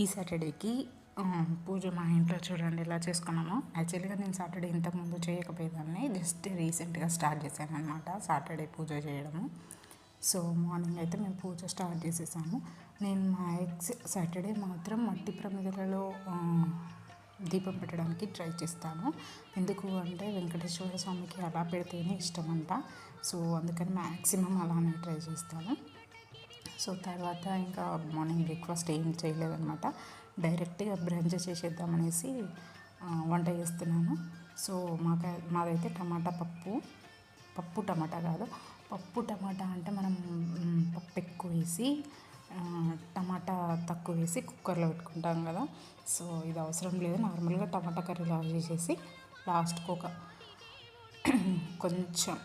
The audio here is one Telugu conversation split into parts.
ఈ సాటర్డేకి పూజ మా ఇంట్లో చూడండి ఎలా చేసుకున్నామో. యాక్చువల్గా నేను సాటర్డే ఇంతకుముందు చేయకపోయేదాన్ని, జస్ట్ రీసెంట్గా స్టార్ట్ చేశాను అనమాట సాటర్డే పూజ చేయడము. సో మార్నింగ్ అయితే మేము పూజ స్టార్ట్ చేసేసాము. నేను సాటర్డే మాత్రం మట్టి ప్రమిదలలో దీపం పెట్టడానికి ట్రై చేస్తాను. ఎందుకు అంటే వెంకటేశ్వర స్వామికి అలా పెడితేనే ఇష్టం అంట. సో అందుకని మ్యాక్సిమం అలానే ట్రై చేస్తాను. సో తర్వాత ఇంకా మార్నింగ్ బ్రేక్ఫాస్ట్ ఏం చేయలేదన్నమాట. డైరెక్ట్గా బ్రంచ్ చేసేద్దామనేసి వంట చేస్తున్నాను. సో మాదైతే టమాటా పప్పు టమాటా కాదు, పప్పు టమాటా అంటే మనం పప్పు ఎక్కువ వేసి టమాటా తక్కువ వేసి కుక్కర్లో పెట్టుకుంటాం కదా. సో ఇది అవసరం లేదు, నార్మల్గా టమాటా కర్రీ లాగా చేసేసి లాస్ట్కి ఒక కొంచెం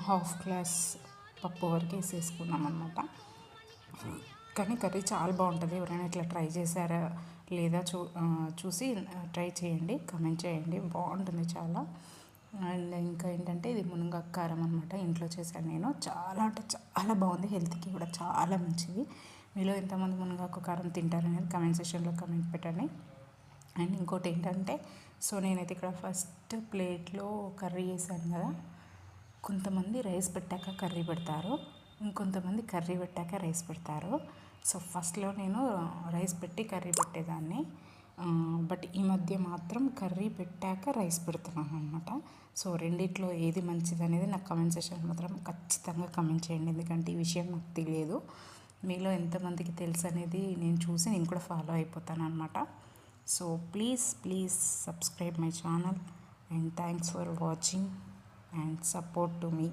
హాఫ్ గ్లాస్ పప్పు వరకు వేసేసుకున్నాం అనమాట. కానీ కర్రీ చాలా బాగుంటుంది. ఎవరైనా ఇట్లా ట్రై చేశారా లేదా చూసి ట్రై చేయండి, కమెంట్ చేయండి, బాగుంటుంది చాలా. అండ్ ఇంకా ఏంటంటే ఇది మునగాకు కారం అనమాట, ఇంట్లో చేశాను నేను. చాలా అంటే చాలా బాగుంది, హెల్త్కి కూడా చాలా మంచిది. మీలో ఎంతమంది మునగాకు కారం తింటారనేది కమెంట్ సెక్షన్లో కమెంట్ పెట్టండి. అండ్ ఇంకోటి ఏంటంటే, సో నేనైతే ఇక్కడ ఫస్ట్ ప్లేట్లో కర్రీ వేసాను కదా. కొంతమంది రైస్ పెట్టాక కర్రీ పెడతారు, ఇంకొంతమంది కర్రీ పెట్టాక రైస్ పెడతారు. సో ఫస్ట్లో నేను రైస్ పెట్టి కర్రీ పెట్టేదాన్ని, బట్ ఈ మధ్య మాత్రం కర్రీ పెట్టాక రైస్ పెడుతున్నాను అనమాట. సో రెండిట్లో ఏది మంచిది అనేది నాకు కమెంట్ సెక్షన్ మాత్రం ఖచ్చితంగా కమెంట్ చేయండి, ఎందుకంటే ఈ విషయం నాకు తెలియదు. మీలో ఎంతమందికి తెలుసు అనేది నేను చూసి నేను కూడా ఫాలో అయిపోతాను అనమాట. So please subscribe my channel and thanks for watching and support to me.